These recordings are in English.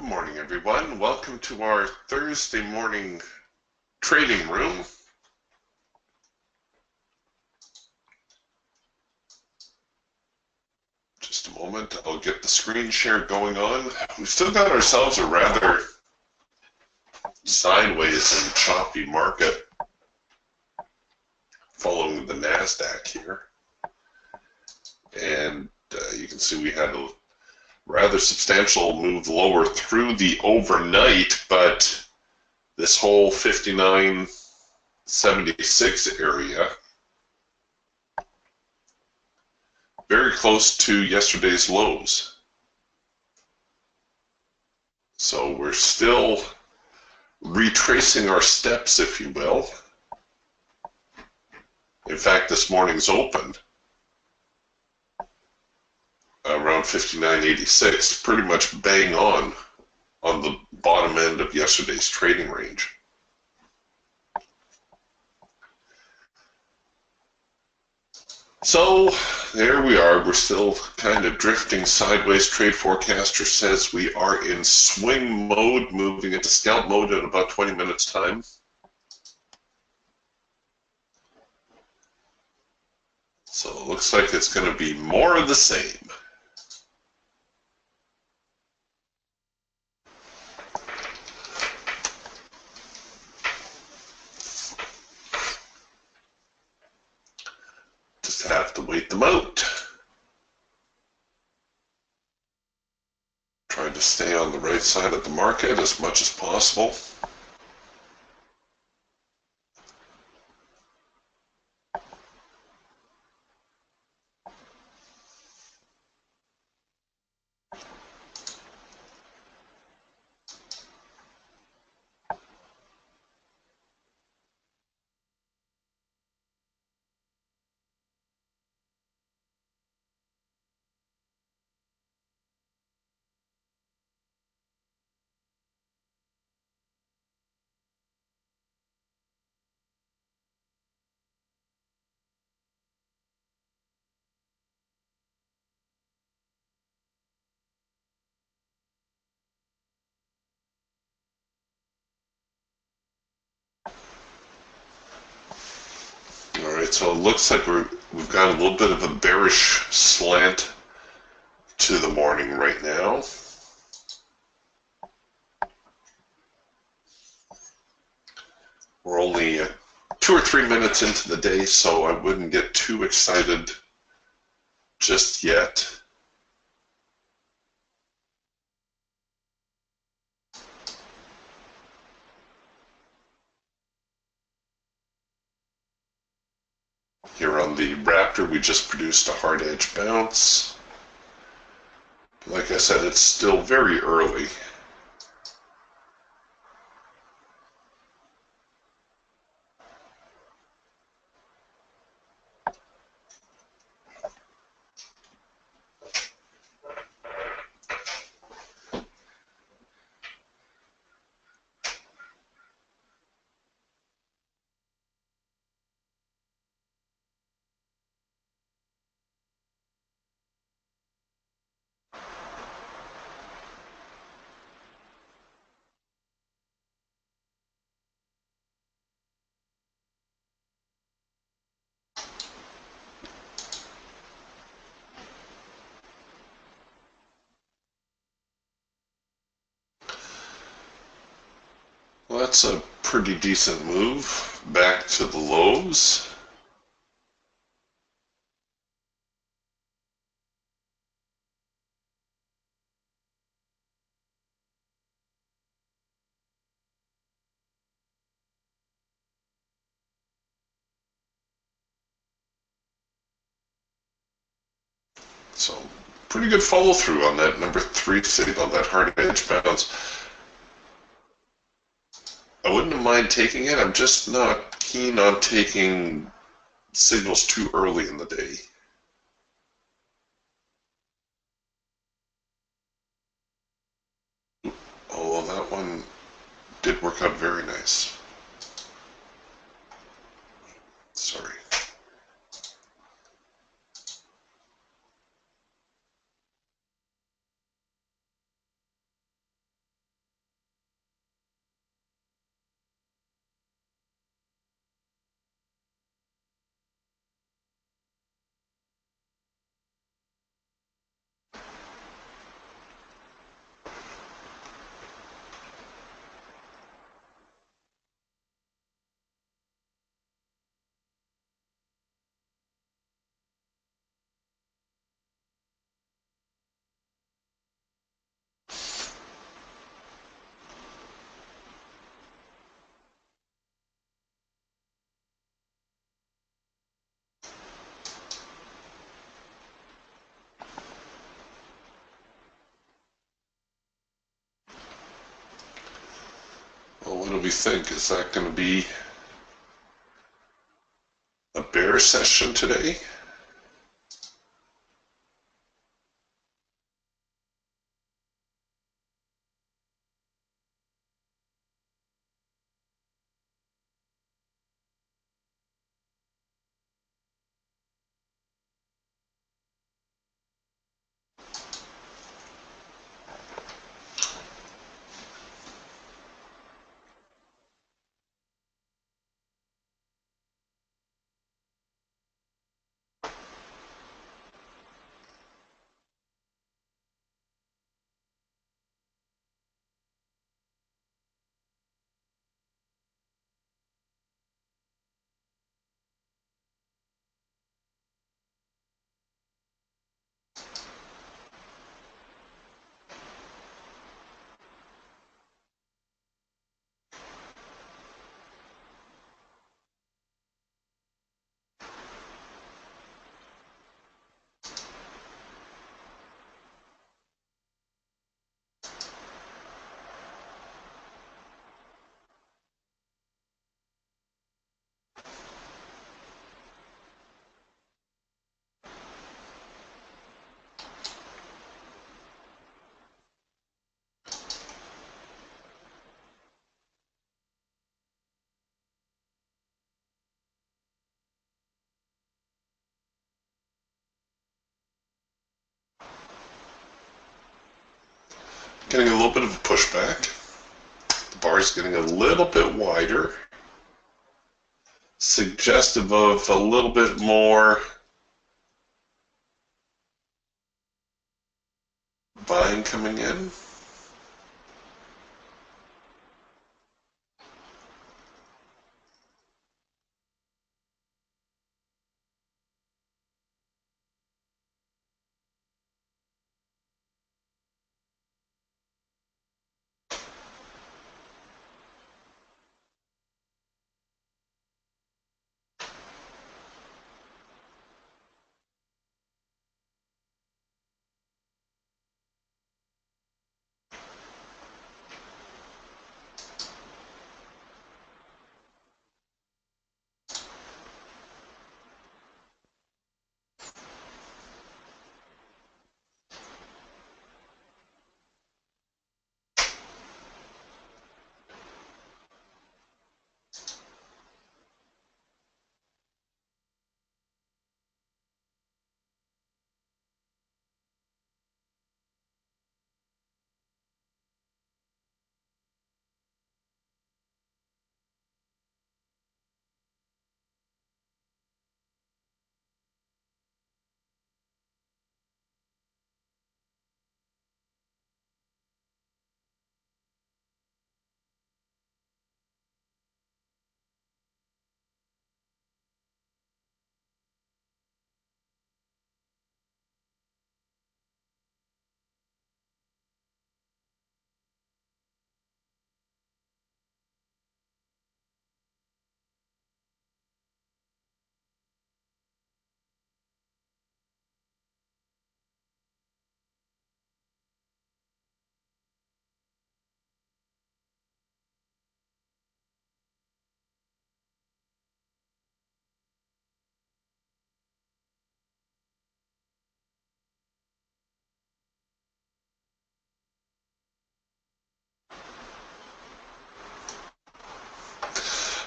Good morning, everyone. Welcome to our Thursday morning trading room. Just a moment, I'll get the screen share going on. We've still got ourselves a rather sideways and choppy market following the NASDAQ here. And you can see we had a rather substantial move lower through the overnight, but this whole 59.76 area, very close to yesterday's lows. So we're still retracing our steps, if you will. In fact, this morning's opened around 59.86, pretty much bang on the bottom end of yesterday's trading range. So there we are. We're still kind of drifting sideways. Trade forecaster says we are in swing mode, moving into scalp mode in about 20 minutes time. So it looks like it's going to be more of the same. Just have to wait them out. Trying to stay on the right side of the market as much as possible. All right, so it looks like we've got a little bit of a bearish slant to the morning right now. We're only 2 or 3 minutes into the day, so I wouldn't get too excited just yet. Here on the Raptor, we just produced a hard edge bounce. Like I said, it's still very early. Well, that's a pretty decent move back to the lows. So pretty good follow through on that number 3 signal, that hard edge bounce. I wouldn't mind taking it. I'm just not keen on taking signals too early in the day. Although that one did work out very nice. Sorry. Well, what do we think? Is that going to be a bear session today? Getting a little bit of a pushback. The bar is getting a little bit wider, suggestive of a little bit more buying coming in.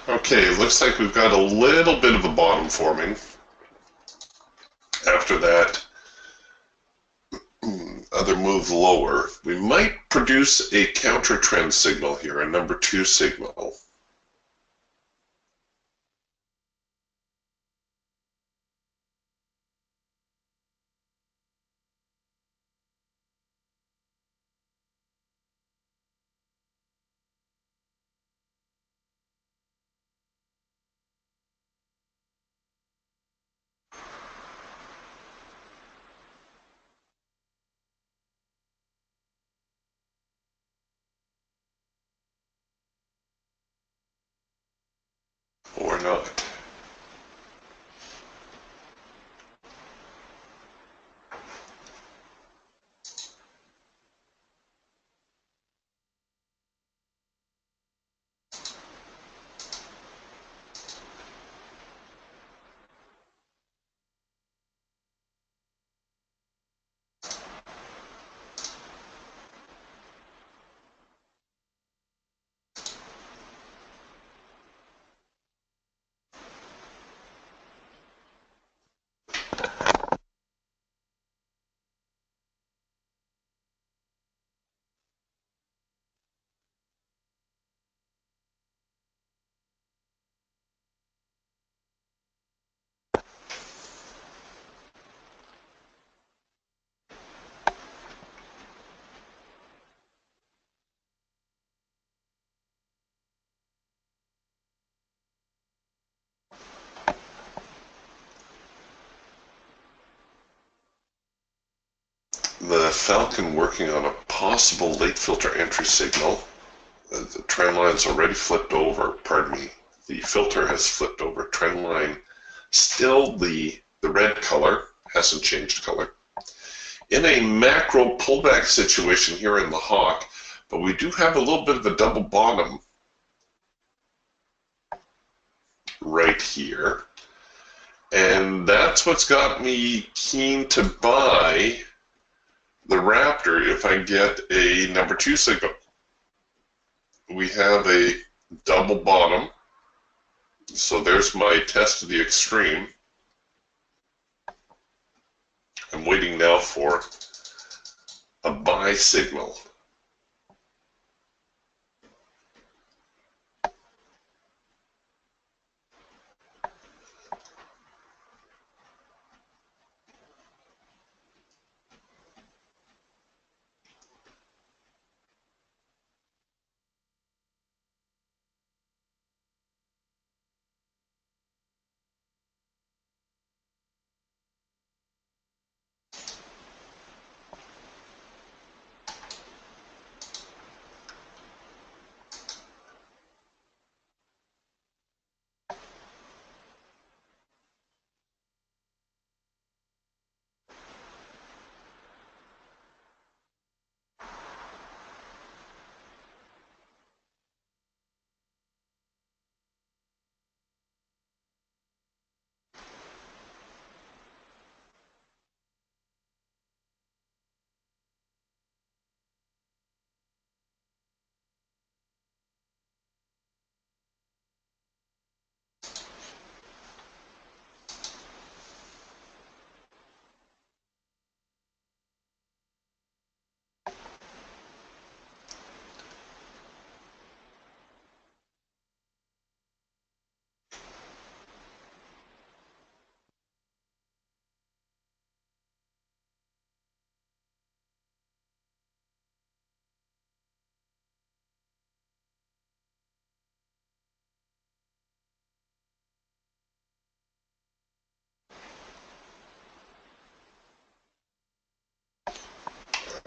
Okay, looks like we've got a little bit of a bottom forming. After that other move lower, we might produce a counter trend signal here, a number 2 signal. Or not. the Falcon working on a possible late filter entry signal. The trend line's already flipped over, pardon me, the filter has flipped over. Trend line still the red color, hasn't changed color. In a macro pullback situation here in the hawk, but we do have a little bit of a double bottom right here. And that's what's got me keen to buy the Raptor if I get a number 2 signal. We have a double bottom, so there's my test of the extreme. I'm waiting now for a buy signal.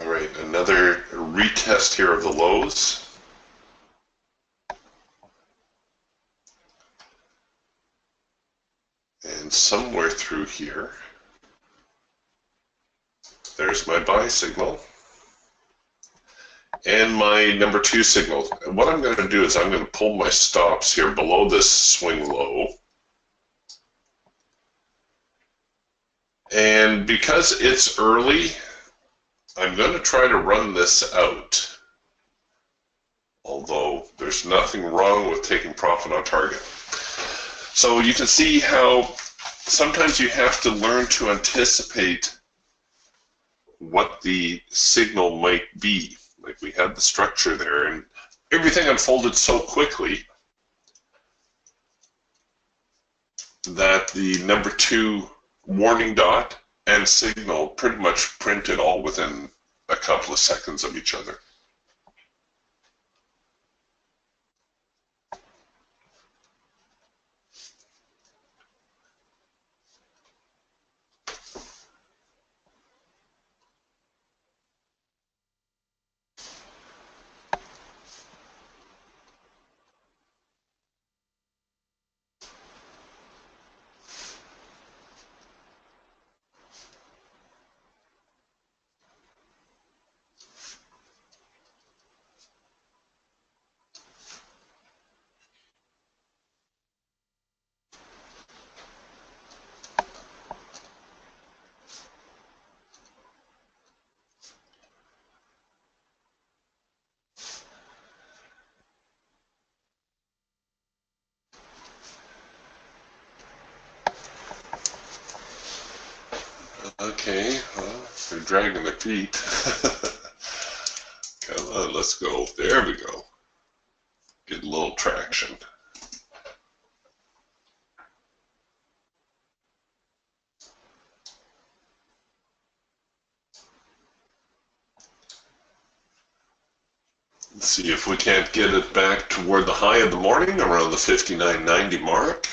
All right, another retest here of the lows. And somewhere through here, there's my buy signal and my number 2 signal. What I'm going to do is I'm going to pull my stops here below this swing low. And because it's early, I'm going to try to run this out. Although there's nothing wrong with taking profit on target. So you can see how sometimes you have to learn to anticipate what the signal might be. Like we had the structure there, and everything unfolded so quickly that the number 2 warning dot and signal pretty much printed all within a couple of seconds of each other. Okay, well, they're dragging their feet. Come on, let's go. There we go. Get a little traction. Let's see if we can't get it back toward the high of the morning, around the 59.90 mark.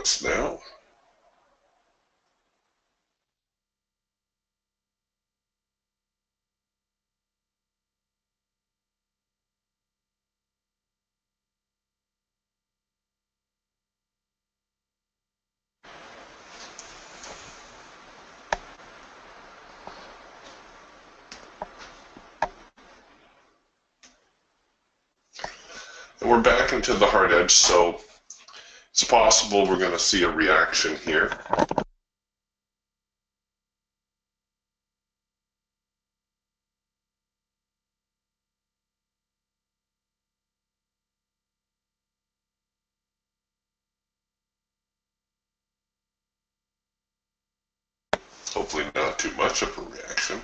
puts now. And we're back into the hard edge, so it's possible we're going to see a reaction here. Hopefully not too much of a reaction.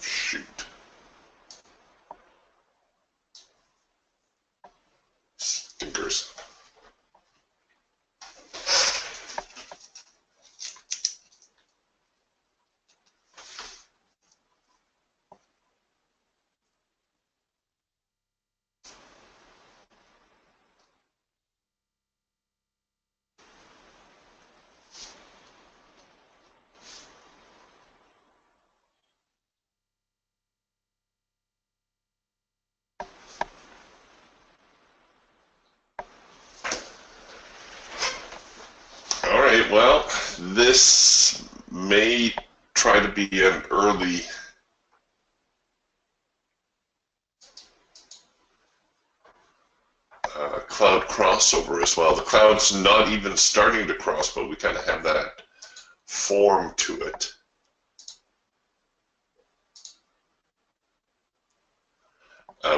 Shoot. Stinkers. All right, well, this may try to be an early cloud crossover as well. The cloud's not even starting to cross, but we kind of have that form to it.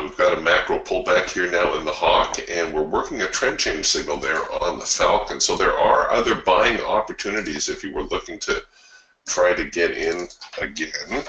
We've got a macro pullback here now in the Hawk, and we're working a trend change signal there on the Falcon. So there are other buying opportunities if you were looking to try to get in again.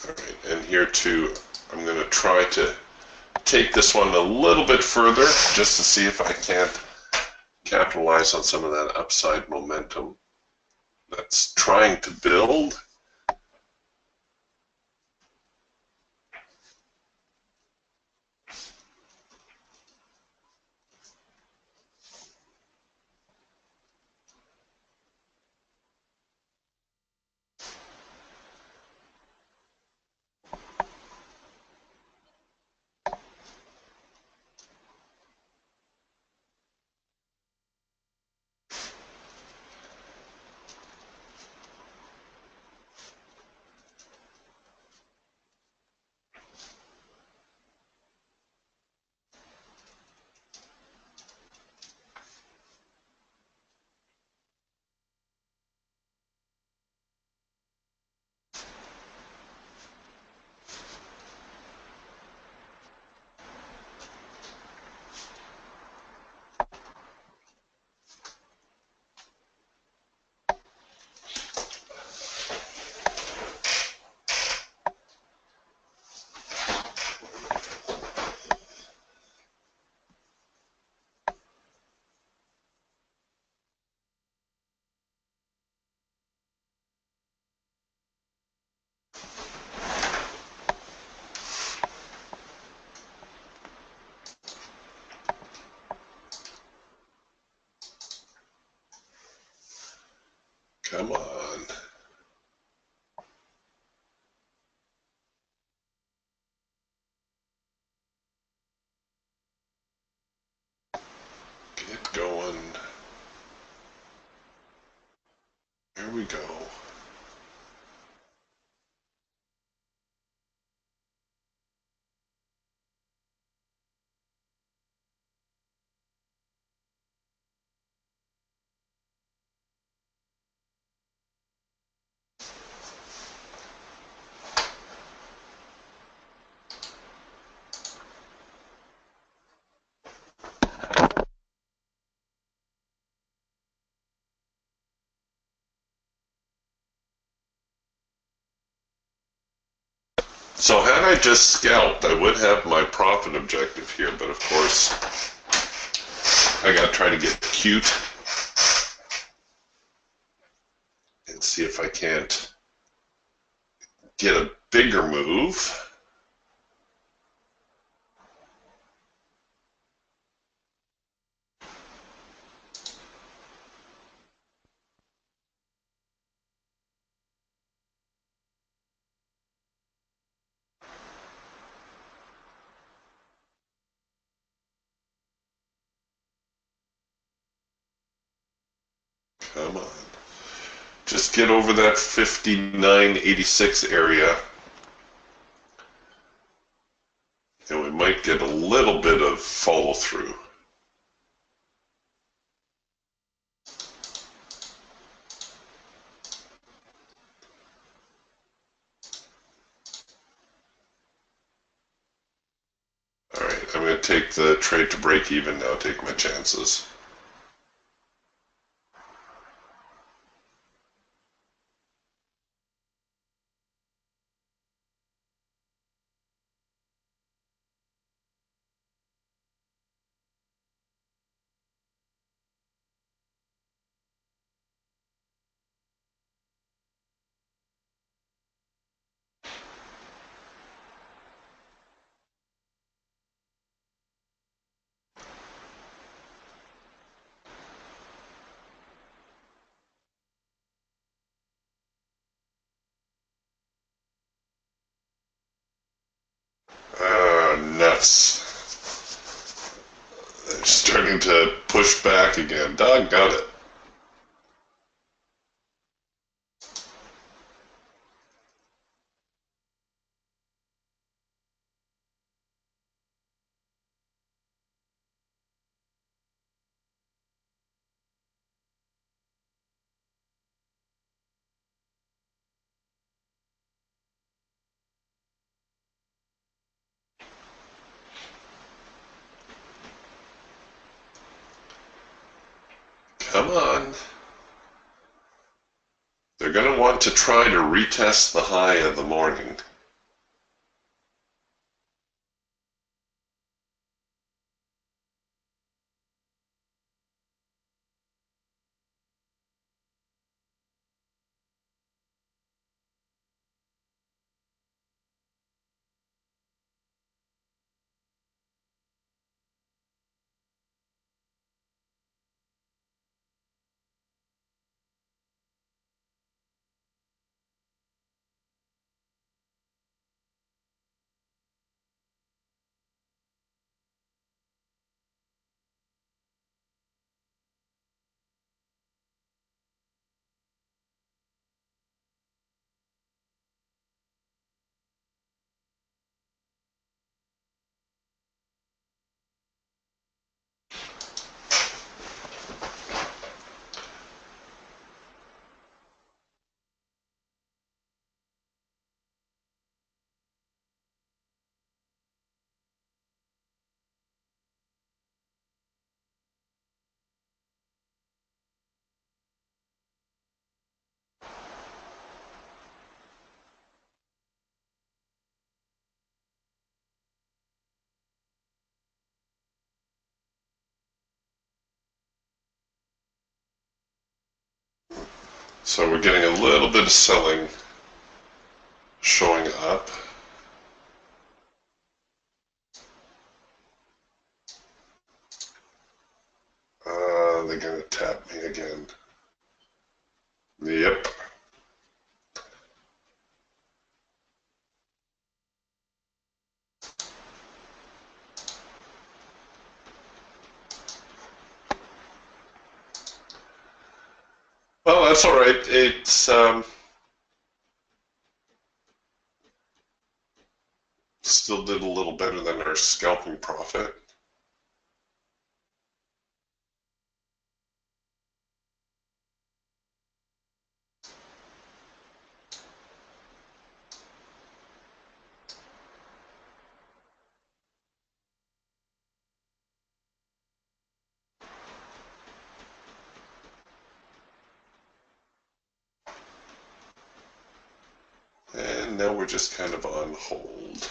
All right, and here too, I'm going to try to take this one a little bit further just to see if I can't capitalize on some of that upside momentum that's trying to build. Come on. Get going. There we go. So had I just scalped, I would have my profit objective here, but of course, I gotta try to get cute and see if I can't get a bigger move. Come on. Just get over that 59.86 area, and we might get a little bit of follow through. All right, I'm going to take the trade to break even now, take my chances. Nuts. They're starting to push back again. Doggone it. Come on. They're going to want to try to retest the high of the morning. So we're getting a little bit of selling showing up. They're going to tap me again. Yep. that's all right. It's still did a little better than our scalping profit. And now we're just kind of on hold.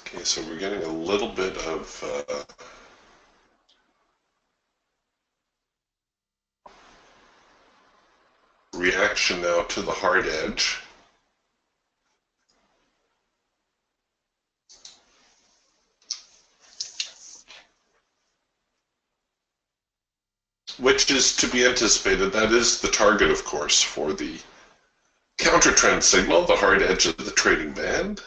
Okay, so we're getting a little bit of reaction now to the hard edge. Which is to be anticipated. That is the target, of course, for the counter trend signal, the hard edge of the trading band.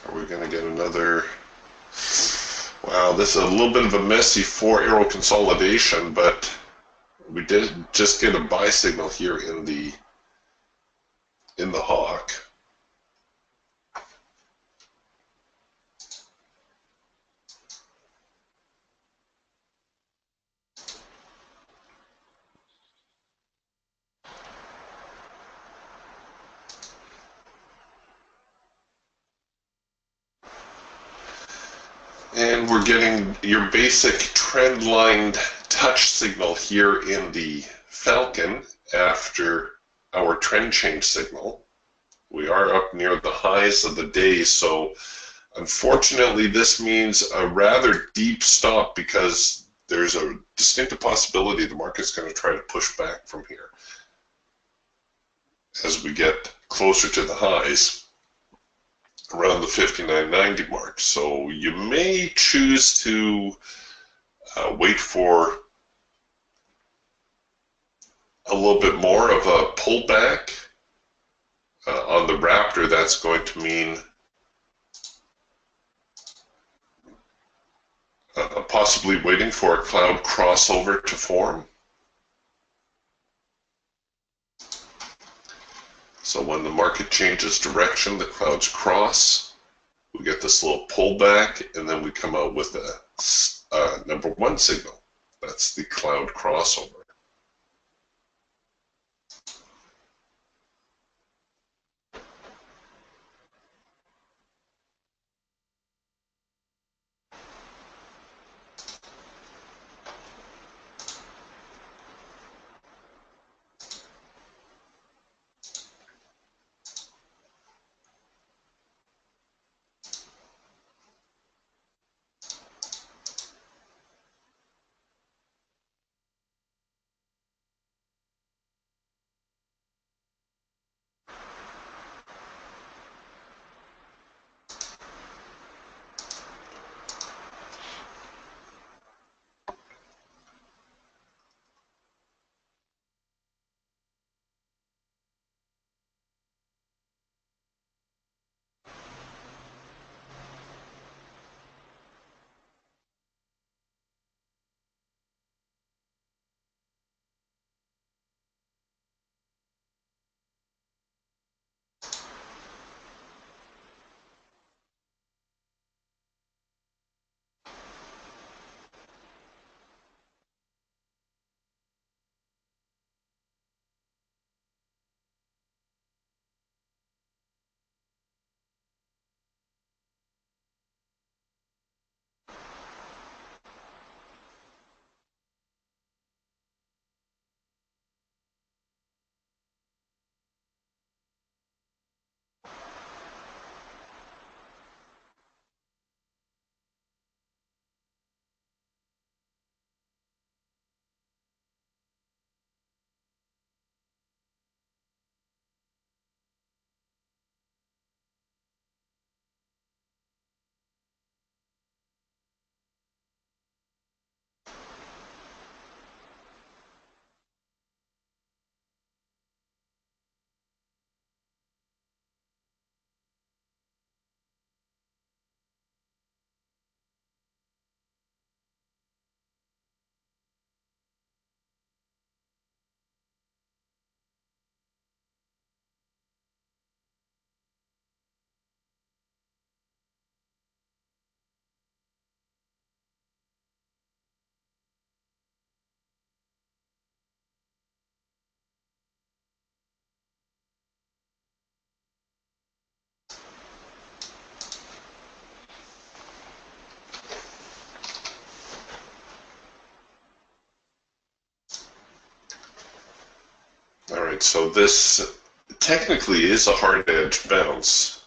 Are we going to get another? Wow, this is a little bit of a messy four-arrow consolidation, but we did just get a buy signal here in the hawk. again, we're getting your basic trend line touch signal here in the Falcon after our trend change signal. We are up near the highs of the day, so unfortunately this means a rather deep stop because there's a distinct possibility the market's going to try to push back from here as we get closer to the highs around the 59.90 mark. So you may choose to wait for a little bit more of a pullback. On the Raptor, that's going to mean possibly waiting for a cloud crossover to form. So when the market changes direction, the clouds cross, we get this little pullback, and then we come out with a number one signal. That's the cloud crossover. All right, so this technically is a hard edge bounce.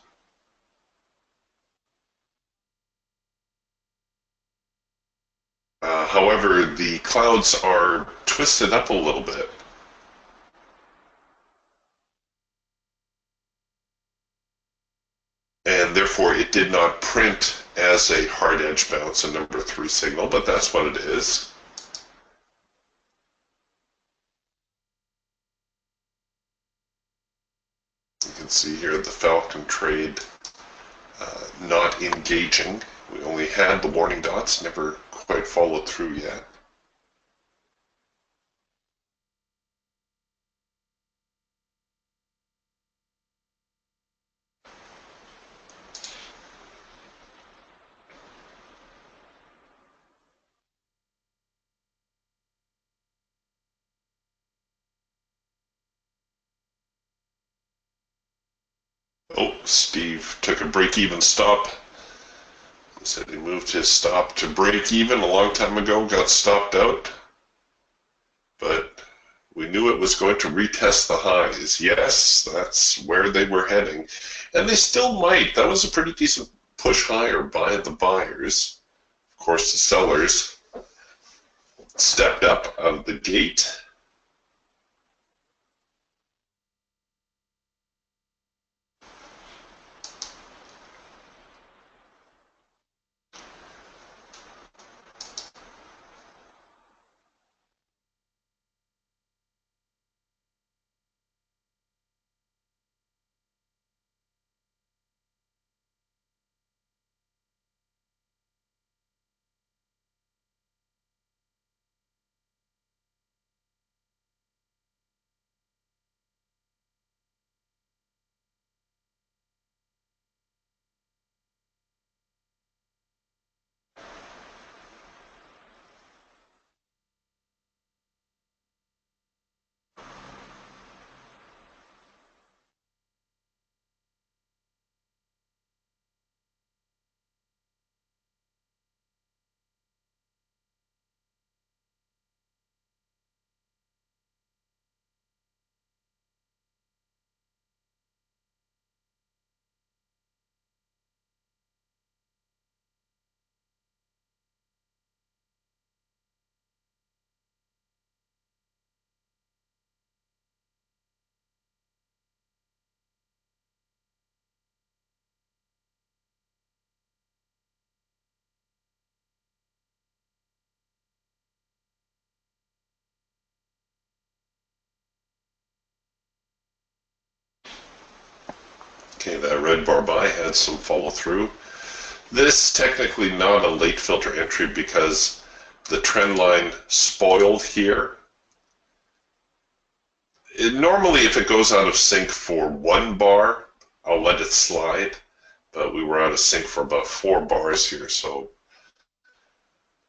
However, the clouds are twisted up a little bit. And therefore it did not print as a hard edge bounce, a number 3 signal, but that's what it is. You can see here the Falcon trade not engaging. We only had the warning dots, never quite followed through yet. Oh, Steve took a break-even stop He said he moved his stop to break even a long time ago, got stopped out, but we knew it was going to retest the highs. Yes, that's where they were heading, and they still might. That was a pretty decent push higher by the buyers. Of course, the sellers stepped up out of the gate. Okay, that red bar buy had some follow through. This technically not a late filter entry because the trend line spoiled here. Normally, if it goes out of sync for one bar, I'll let it slide, but we were out of sync for about 4 bars here, so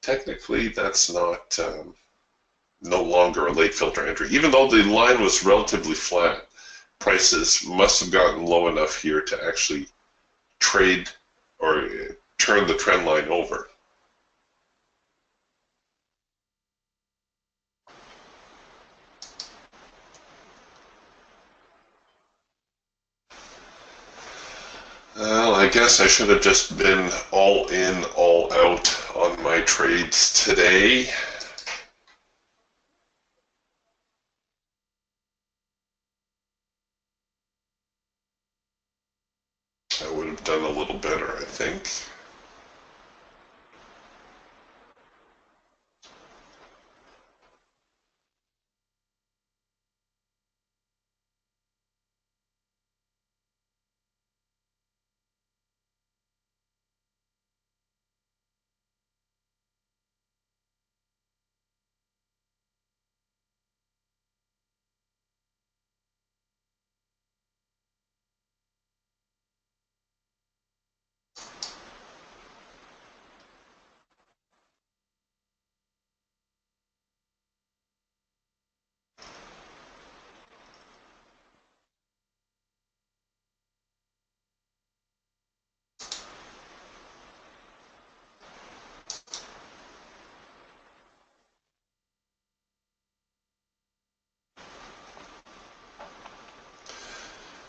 technically that's not no longer a late filter entry. Even though the line was relatively flat, prices must have gotten low enough here to actually trade or turn the trend line over. Well, I guess I should have just been all in, all out on my trades today. I would have done a little better, I think.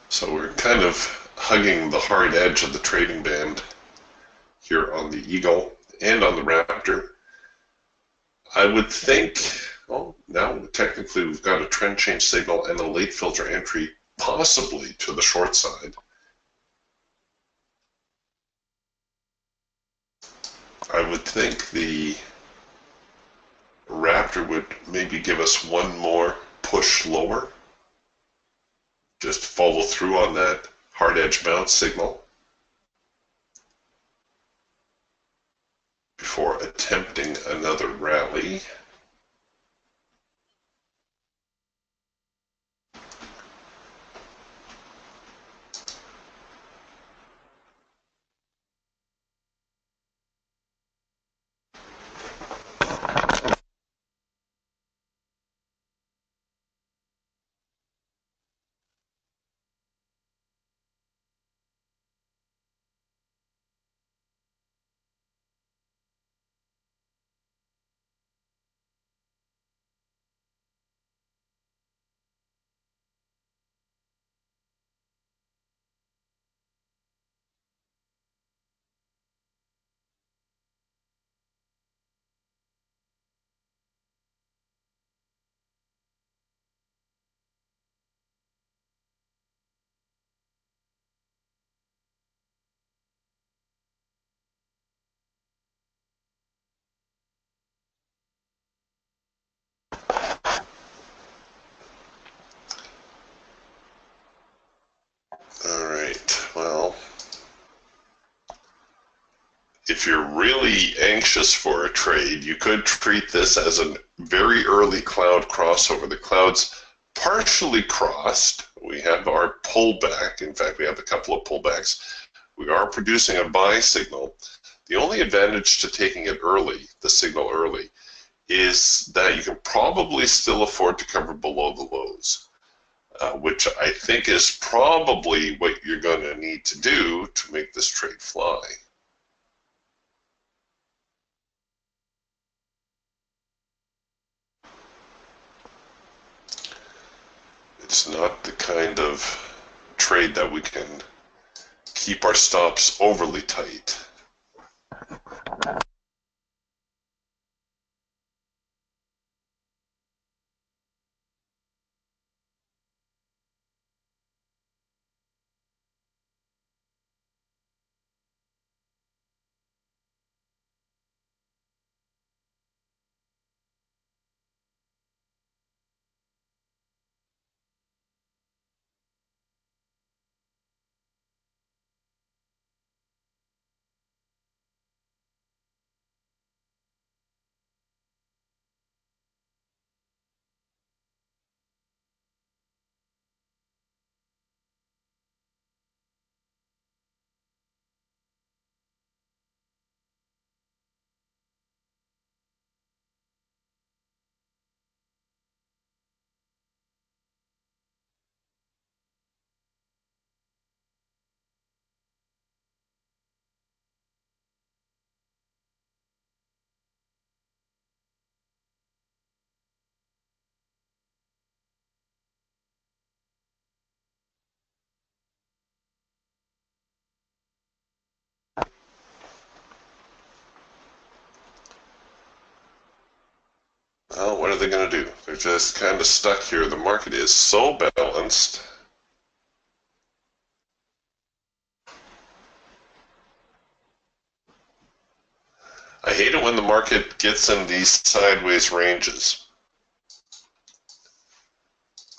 So we're kind of hugging the hard edge of the trading band here on the Eagle and on the Raptor. I would think, well, now technically we've got a trend change signal and a late filter entry, possibly to the short side. I would think the Raptor would maybe give us one more push lower. Just follow through on that hard edge bounce signal before attempting another rally. if you're really anxious for a trade, you could treat this as a very early cloud crossover. The clouds partially crossed. We have our pullback. In fact, we have a couple of pullbacks. We are producing a buy signal. The only advantage to taking it early, the signal early, is that you can probably still afford to cover below the lows, which I think is probably what you're going to need to do to make this trade fly. It's not the kind of trade that we can keep our stops overly tight. Well, what are they going to do? They're just kind of stuck here. The market is so balanced. I hate it when the market gets in these sideways ranges.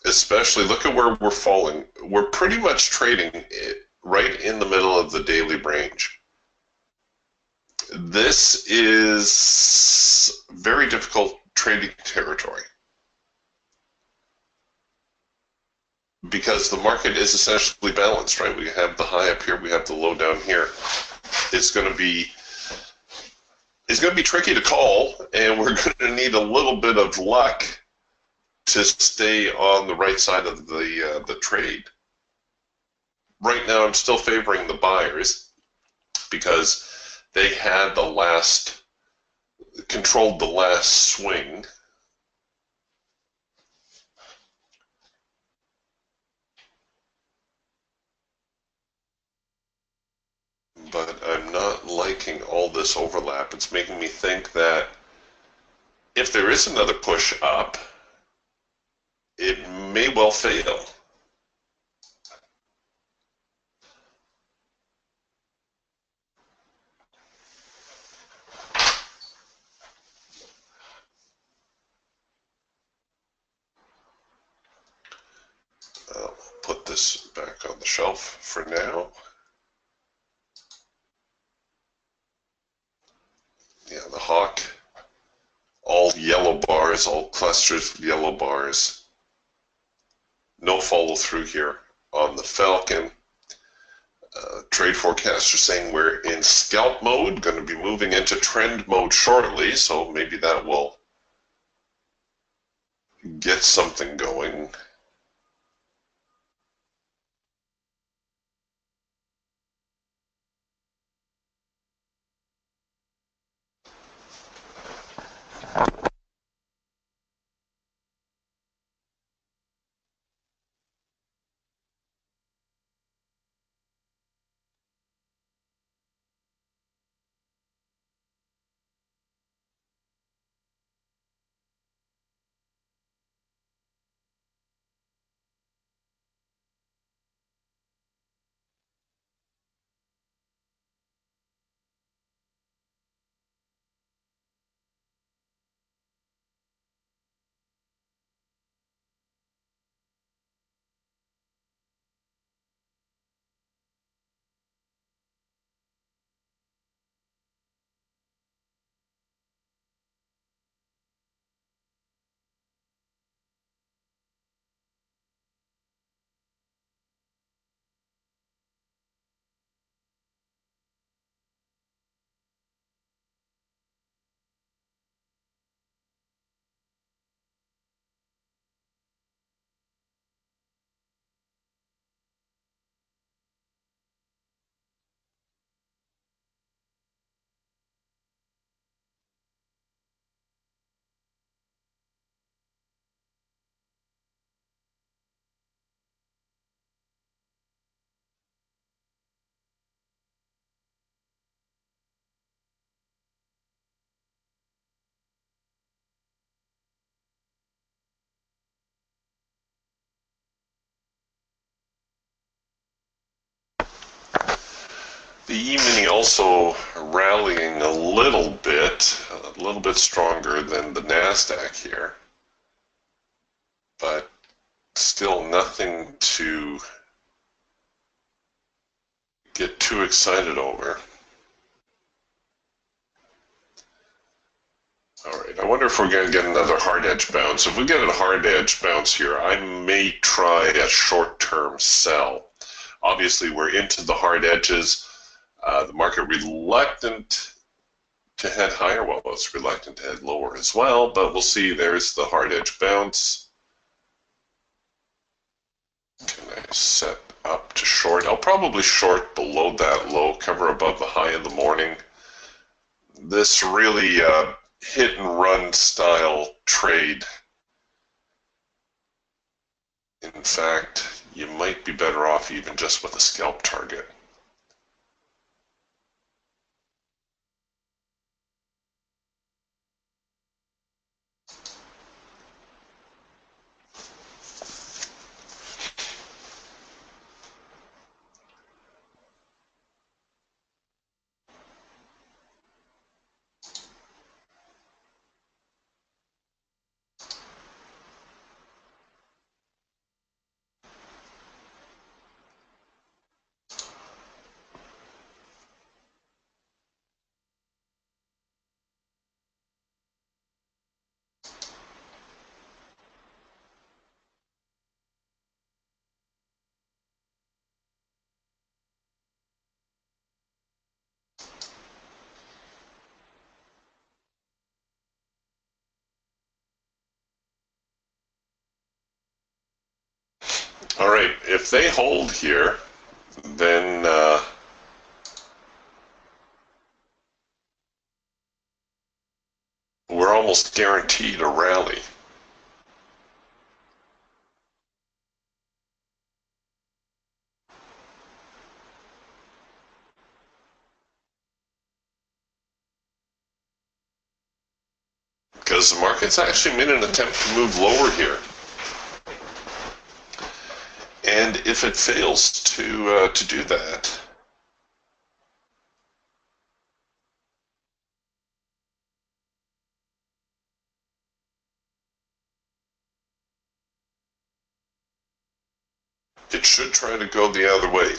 Especially, look at where we're falling. We're pretty much trading right in the middle of the daily range. This is very difficult trading territory because the market is essentially balanced, right? We have the high up here, we have the low down here. It's going to be tricky to call, and we're going to need a little bit of luck to stay on the right side of the trade. Right now, I'm still favoring the buyers because they had controlled the last swing. But I'm not liking all this overlap. It's making me think that if there is another push up, it may well fail. I'll put this back on the shelf for now. Yeah, the hawk, all yellow bars, all clusters of yellow bars. No follow through here on the Falcon. Trade forecasters saying we're in scalp mode, going to be moving into trend mode shortly, so maybe that will get something going. The E-mini also rallying a little bit stronger than the NASDAQ here, but still nothing to get too excited over. All right, I wonder if we're going to get another hard edge bounce. If we get a hard edge bounce here, I may try a short-term sell. Obviously, we're into the hard edges. The market reluctant to head higher. Well, it's reluctant to head lower as well, but we'll see. There's the hard edge bounce. Can I set up to short? I'll probably short below that low, cover above the high in the morning. This really hit and run style trade. In fact, you might be better off even just with a scalp target. All right, if they hold here, then we're almost guaranteed a rally. Because the market's actually made an attempt to move lower here. And if it fails to do that, it should try to go the other way.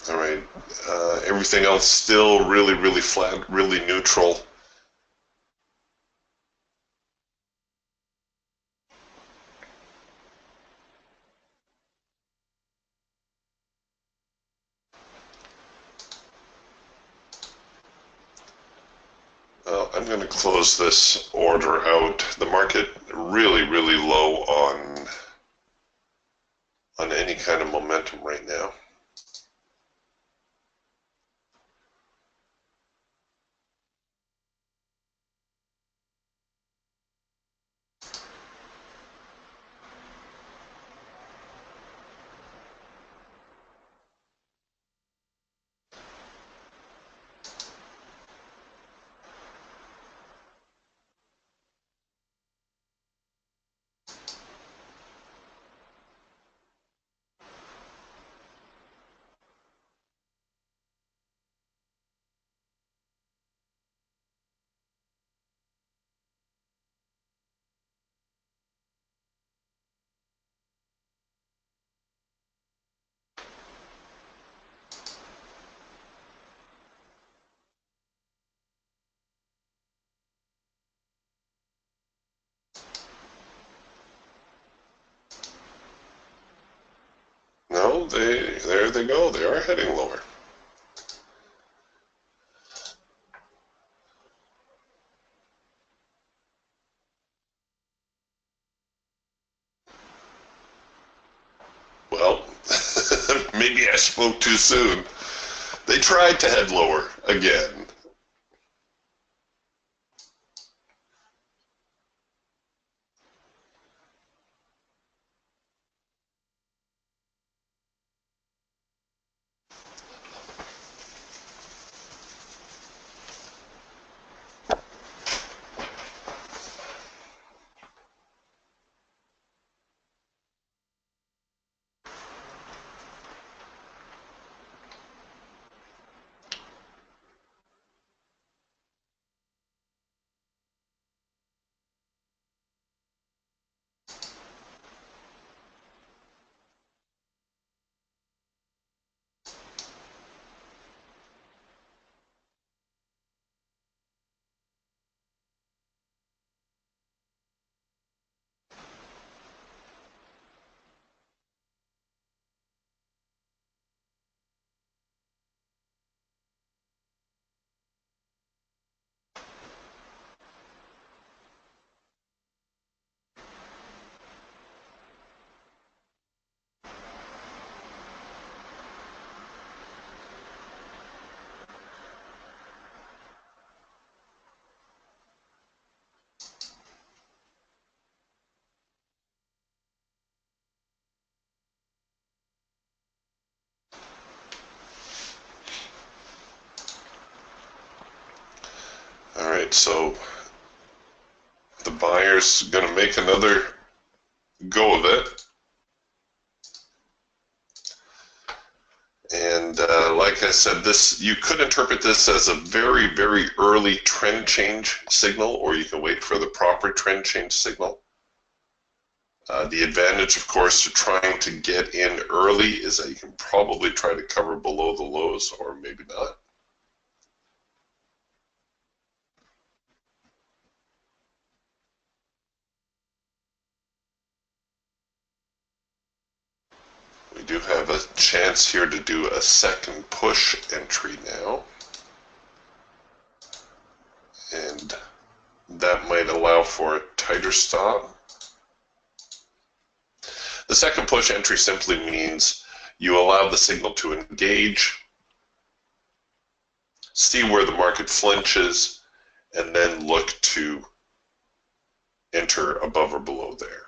All right, everything else still really, really flat, really neutral. Well, I'm going to close this order out. The market really, really low on any kind of momentum right now. No, there they go. They are heading lower. Maybe I spoke too soon. They tried to head lower again. All right, so the buyer's going to make another go of it. And like I said, this, you could interpret this as a very, very early trend change signal, or you can wait for the proper trend change signal. The advantage, of course, to trying to get in early is that you can probably try to cover below the lows, or maybe not. We do have a chance here to do a second push entry now. And that might allow for a tighter stop. The second push entry simply means you allow the signal to engage, see where the market flinches, and then look to enter above or below there.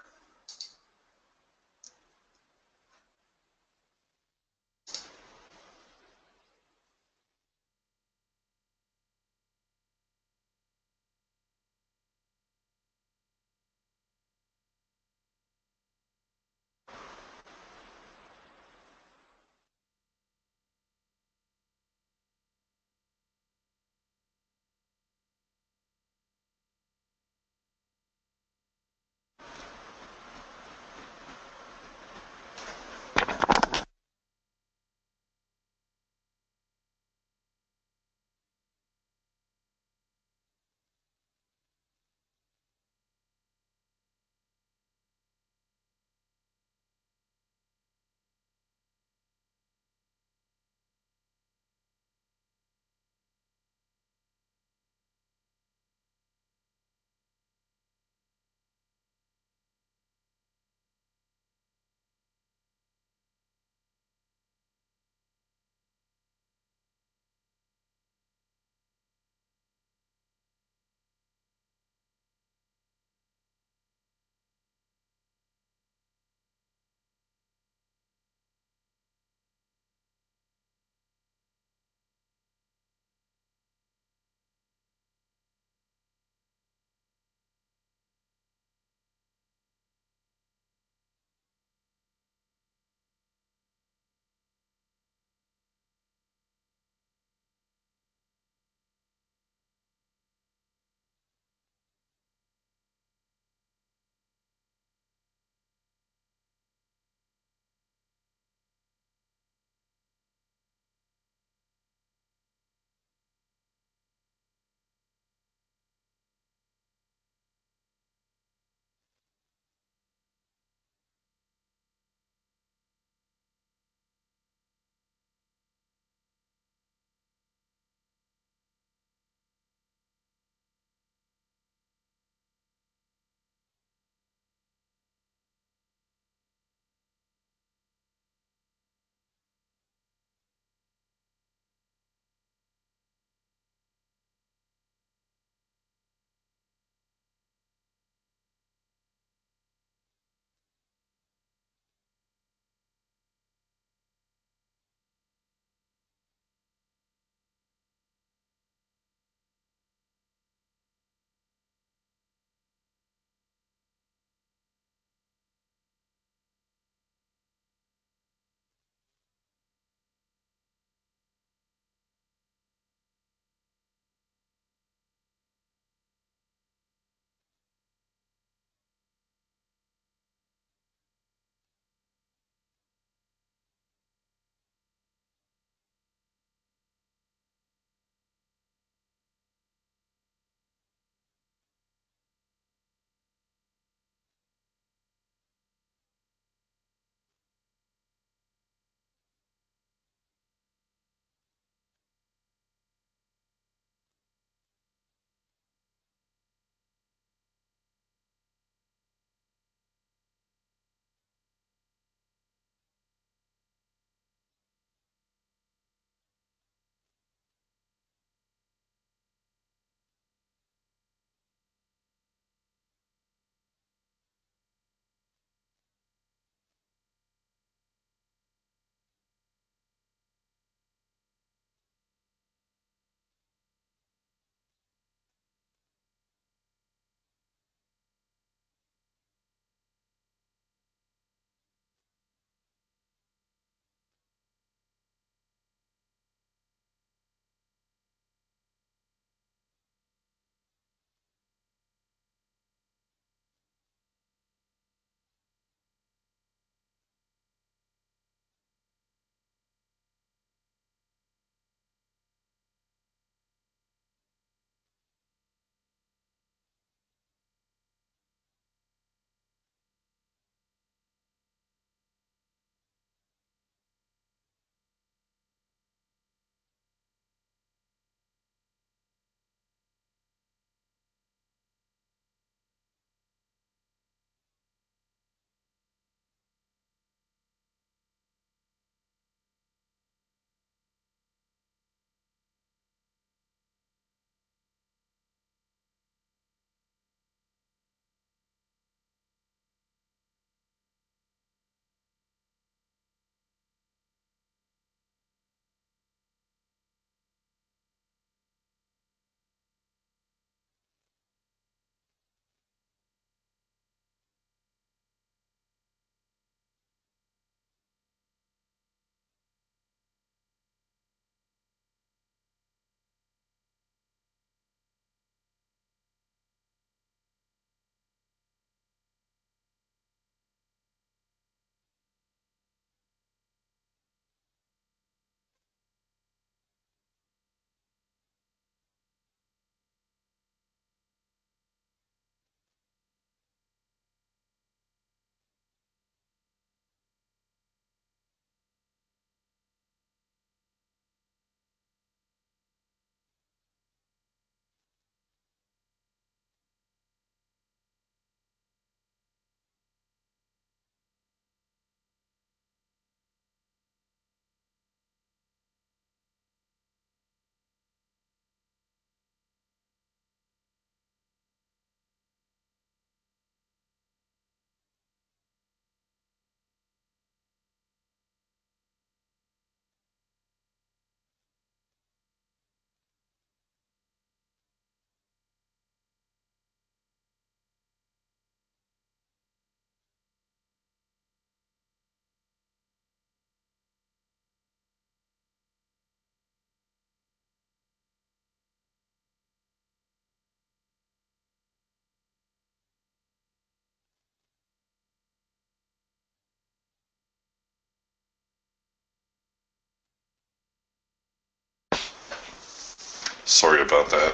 Sorry about that.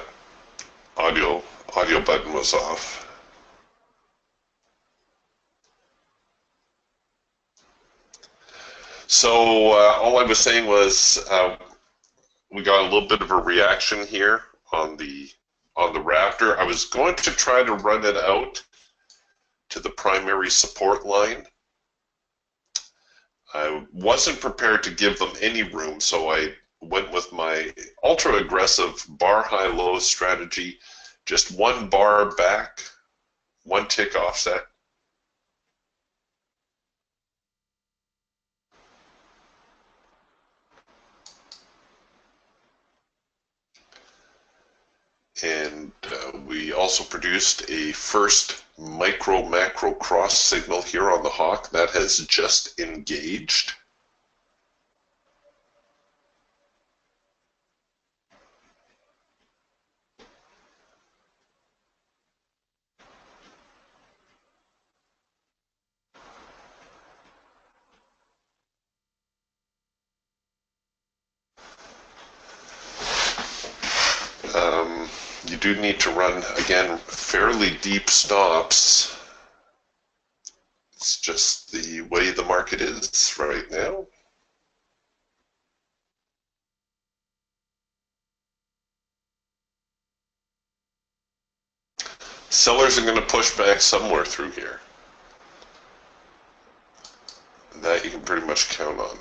Audio button was off. So all I was saying was we got a little bit of a reaction here on the Raptor. I was going to try to run it out to the primary support line. I wasn't prepared to give them any room, so I went with my ultra aggressive bar high low strategy, just one bar back, one tick offset. And we also produced a first micro macro cross signal here on the hawk that has just engaged. You do need to run, again, fairly deep stops. It's just the way the market is right now. Sellers are going to push back somewhere through here. That you can pretty much count on.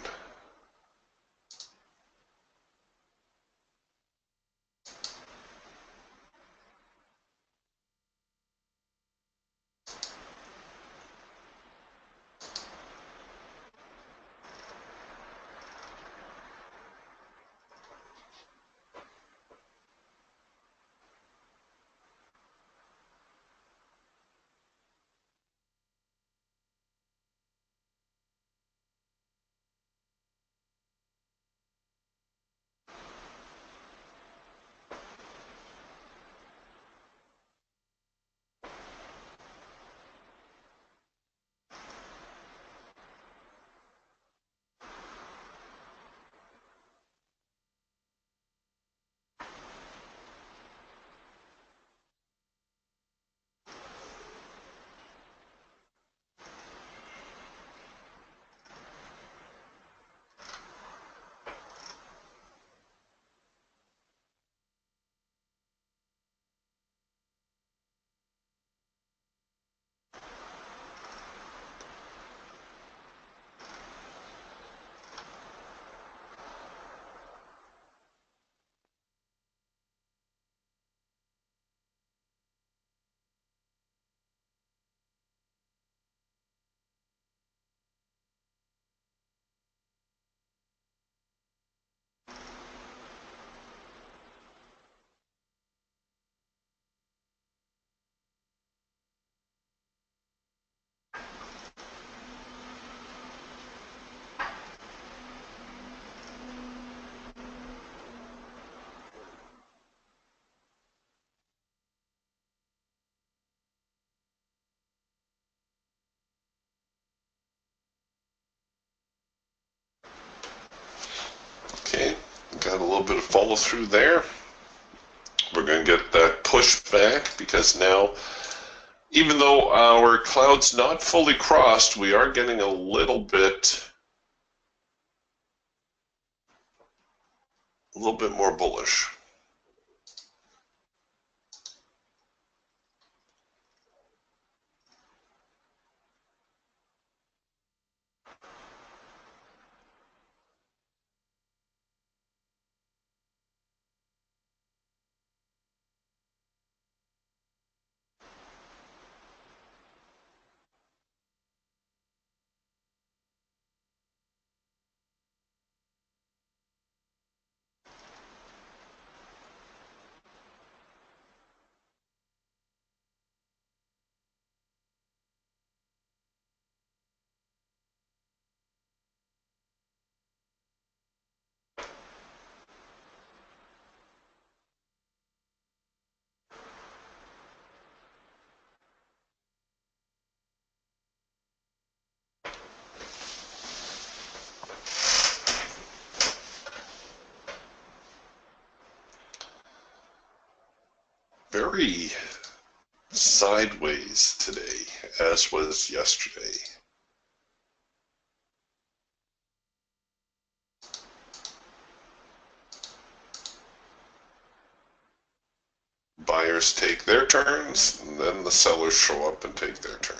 Okay, got a little bit of follow through there. We're going to get that push back because now, even though our cloud's not fully crossed, we are getting a little bit more bullish. very sideways today, as was yesterday. Buyers take their turns, and then the sellers show up and take their turn.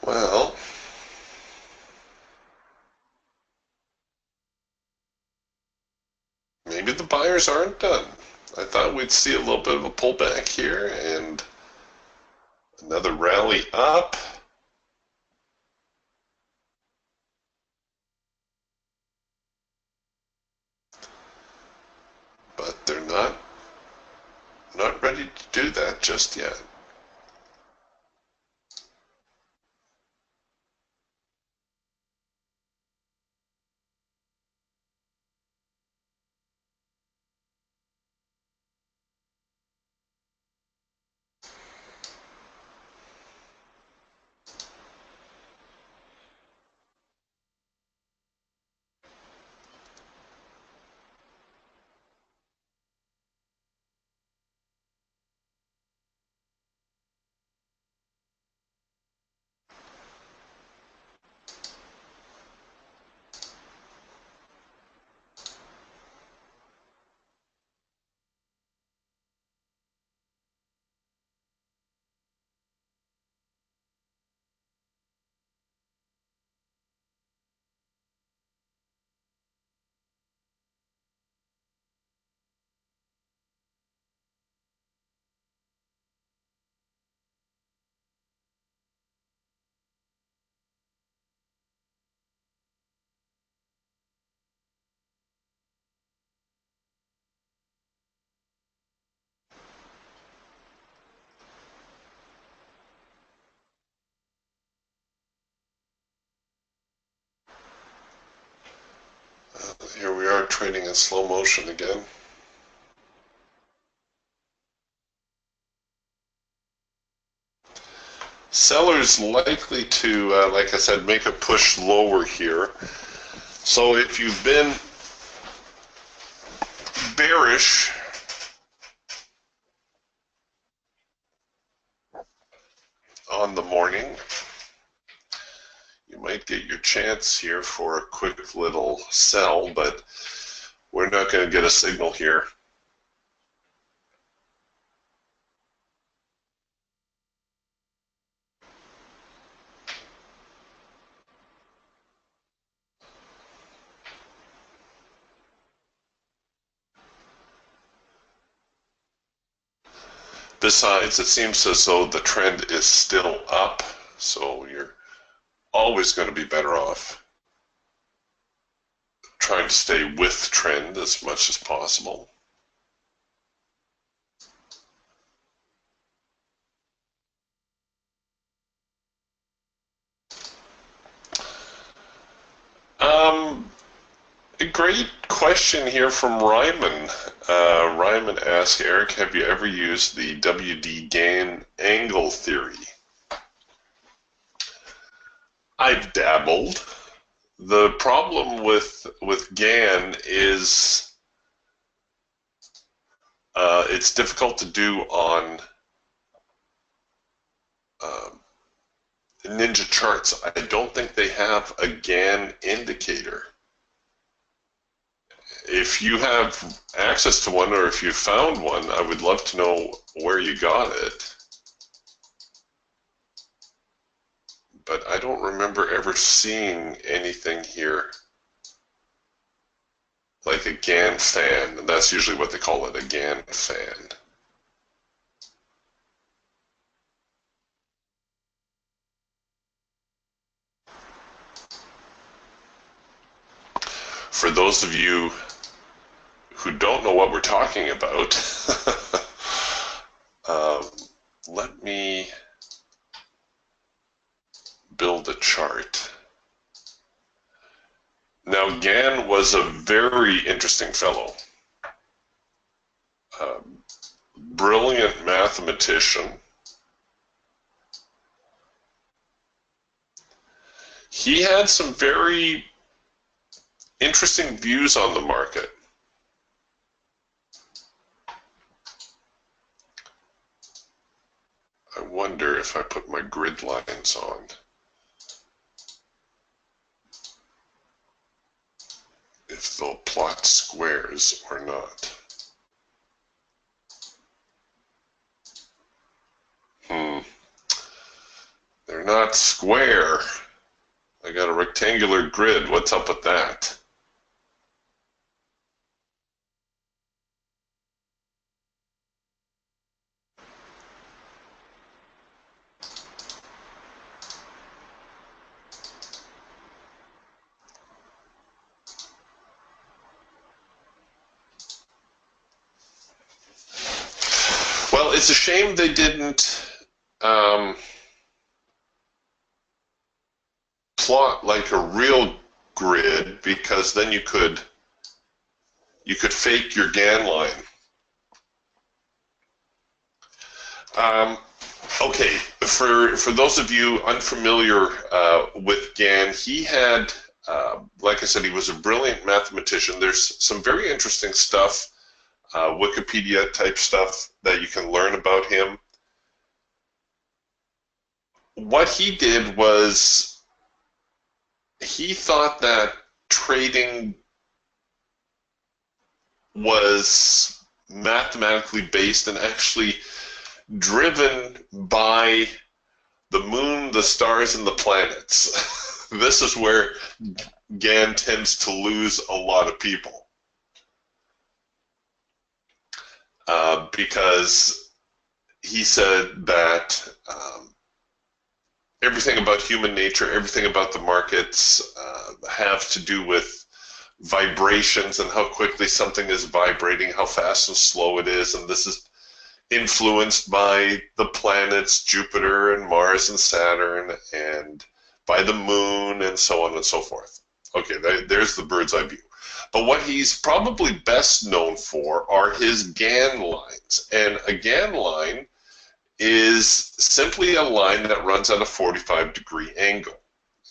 Well, maybe the buyers aren't done. I thought we'd see a little bit of a pullback here and another rally up. But they're not ready to do that just yet. Here we are trading in slow motion again. Sellers likely to, like I said, make a push lower here. So if you've been bearish on the morning. You might get your chance here for a quick little sell, but we're not going to get a signal here. Besides, it seems as though the trend is still up, so you're always going to be better off trying to stay with trend as much as possible. A great question here from Ryman. Ryman asks, Eric, have you ever used the WD Gann angle theory? I've dabbled. The problem with Gann is it's difficult to do on Ninja charts. I don't think they have a Gann indicator. If you have access to one, or if you found one, I would love to know where you got it. But I don't remember ever seeing anything here like a Gann fan, and that's usually what they call it, a Gann fan. For those of you who don't know what we're talking about, let me build a chart. Now, Gann was a very interesting fellow. Brilliant mathematician. He had some very interesting views on the market. I wonder if I put my grid lines on, if they'll plot squares or not. They're not square. I got a rectangular grid. What's up with that? Well, it's a shame they didn't plot like a real grid, because then you could fake your Gann line. Okay, for those of you unfamiliar with Gann, he had, like I said, he was a brilliant mathematician. There's some very interesting stuff, Wikipedia type stuff, that you can learn about him. What he did was, he thought that trading was mathematically based and actually driven by the moon, the stars, and the planets. This is where Gann tends to lose a lot of people. Because he said that everything about human nature, everything about the markets have to do with vibrations and how quickly something is vibrating, how fast and slow it is, and this is influenced by the planets Jupiter and Mars and Saturn, and by the moon, and so on and so forth. Okay, there's the bird's eye view. But what he's probably best known for are his Gann lines. And a Gann line is simply a line that runs at a 45-degree angle.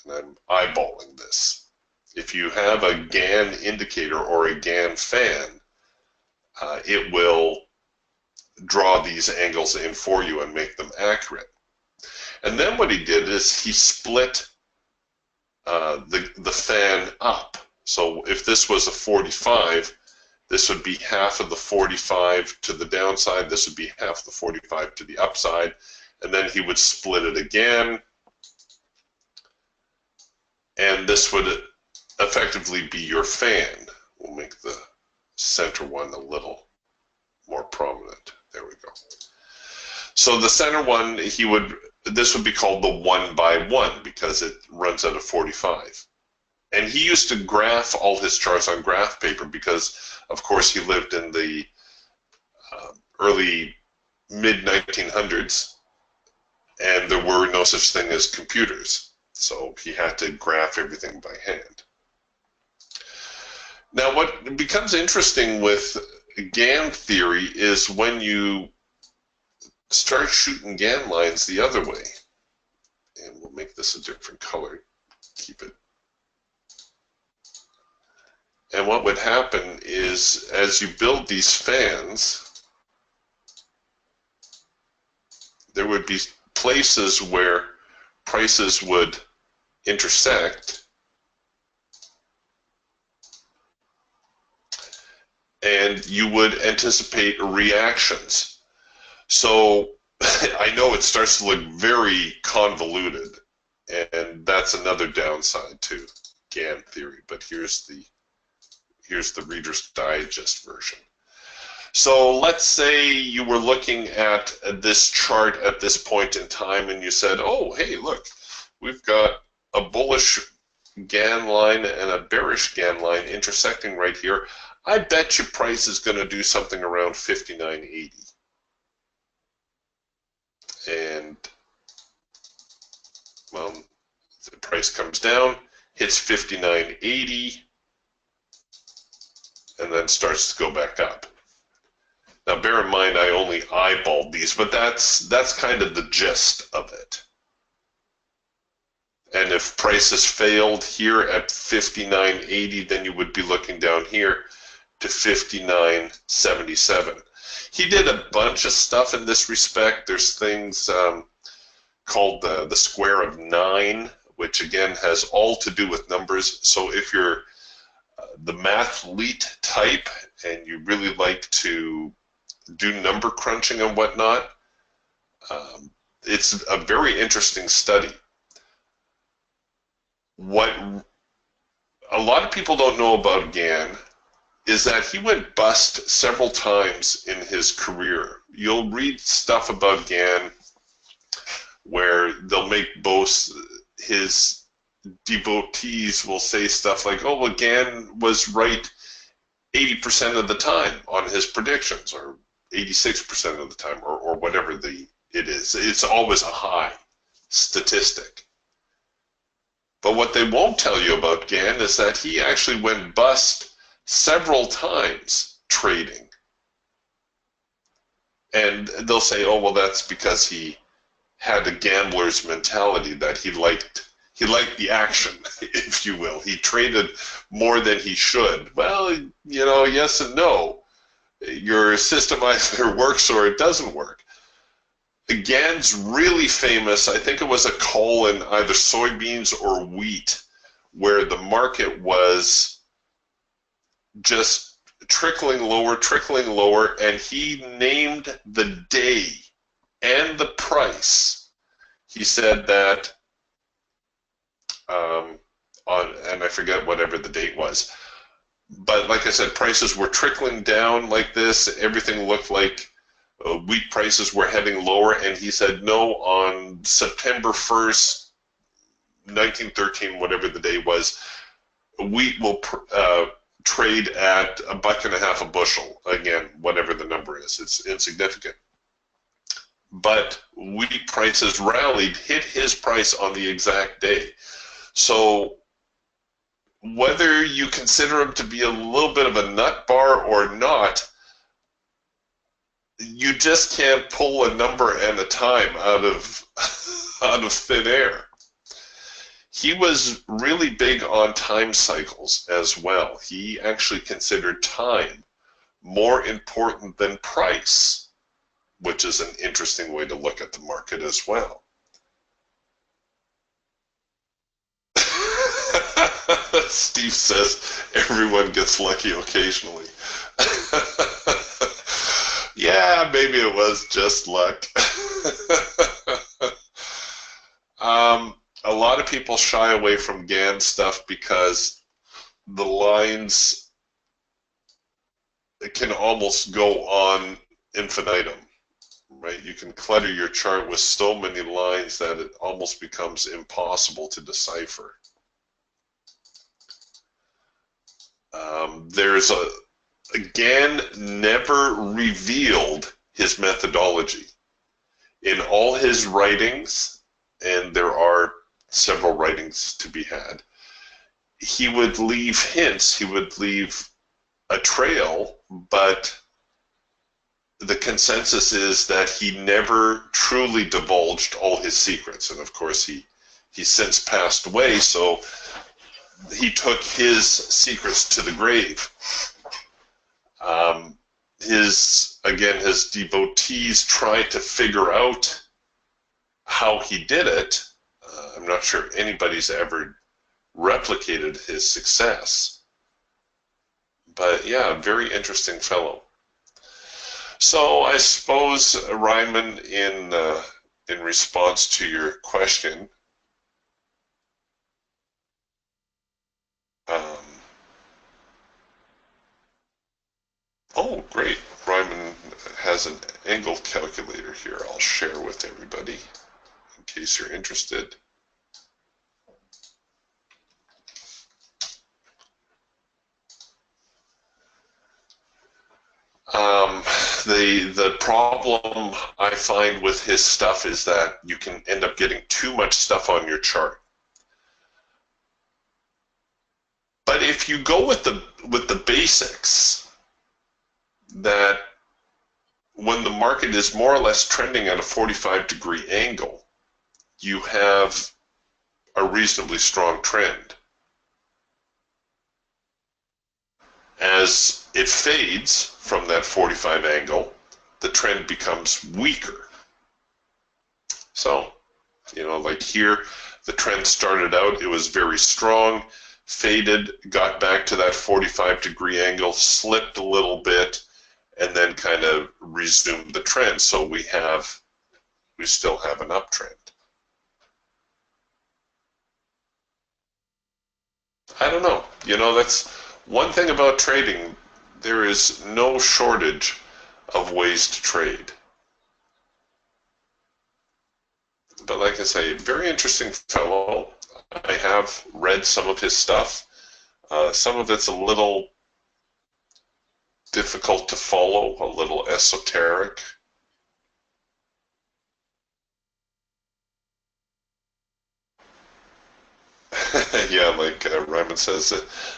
And I'm eyeballing this. If you have a Gann indicator or a Gann fan, it will draw these angles in for you and make them accurate. And then what he did is he split the fan up. So if this was a 45, this would be half of the 45 to the downside, this would be half the 45 to the upside, and then he would split it again, and this would effectively be your fan. We'll make the center one a little more prominent. There we go. So the center one, this would be called the 1 by 1 because it runs out of 45. And he used to graph all his charts on graph paper because, of course, he lived in the early mid-1900s, and there were no such thing as computers. So he had to graph everything by hand. Now, what becomes interesting with Gann theory is when you start shooting Gann lines the other way. And we'll make this a different color. Keep it. And what would happen is, as you build these fans, there would be places where prices would intersect, and you would anticipate reactions. So I know it starts to look very convoluted, and that's another downside to Gann theory, but here's the Reader's Digest version. So let's say you were looking at this chart at this point in time and you said, oh, hey, look, we've got a bullish Gann line and a bearish Gann line intersecting right here. I bet your price is going to do something around 59.80. And, well, the price comes down, hits 59.80, and then starts to go back up. Now, bear in mind, I only eyeballed these, but that's kind of the gist of it. And if prices failed here at 59.80, then you would be looking down here to 59.77. He did a bunch of stuff in this respect. There's things called the square of 9, which again has all to do with numbers. So if you're the mathlete type and you really like to do number crunching and whatnot, it's a very interesting study. What a lot of people don't know about Gann is that he went bust several times in his career. You'll read stuff about Gann where they'll make boasts. His devotees will say stuff like, oh, well, Gann was right 80% of the time on his predictions, or 86% of the time, or whatever it is. It's always a high statistic. But what they won't tell you about Gann is that he actually went bust several times trading. And they'll say, oh, well, that's because he had a gambler's mentality, that he liked the action, if you will. He traded more than he should. Well, you know, yes and no. Your system either works or it doesn't work. Gann's really famous, I think it was a call in either soybeans or wheat, where the market was just trickling lower, and he named the day and the price. He said that, and I forget whatever the date was, but like I said, prices were trickling down like this. Everything looked like wheat prices were heading lower, and he said, no, on September 1st, 1913, whatever the day was, wheat will trade at $1.50 a bushel. Again, whatever the number is, it's insignificant. But wheat prices rallied, hit his price on the exact day. So whether you consider him to be a little bit of a nut bar or not, you just can't pull a number and a time out of thin air. He was really big on time cycles as well. He actually considered time more important than price, which is an interesting way to look at the market as well. Steve says everyone gets lucky occasionally. Yeah, maybe it was just luck. A lot of people shy away from Gann stuff because the lines can almost go on infinitum, right? You can clutter your chart with so many lines that it almost becomes impossible to decipher. Gann never revealed his methodology. In all his writings, and there are several writings to be had, he would leave hints, he would leave a trail, but the consensus is that he never truly divulged all his secrets. And of course, he's since passed away, so he took his secrets to the grave. His devotees tried to figure out how he did it. I'm not sure anybody's ever replicated his success. But yeah, very interesting fellow. So I suppose, Ryman, in response to your question, oh, great. Ryman has an angle calculator here I'll share with everybody in case you're interested. The problem I find with his stuff is that you can end up getting too much stuff on your chart. But if you go with the basics, that when the market is more or less trending at a 45-degree angle, you have a reasonably strong trend. As it fades from that 45 angle, the trend becomes weaker. So, like here, the trend started out, it was very strong, faded, got back to that 45-degree angle, slipped a little bit, and then kind of resumed the trend. So we still have an uptrend. I don't know. That's one thing about trading. There is no shortage of ways to trade. But like I say, very interesting fellow. I have read some of his stuff. Some of it's a little difficult to follow, a little esoteric. Yeah, like Ryman says,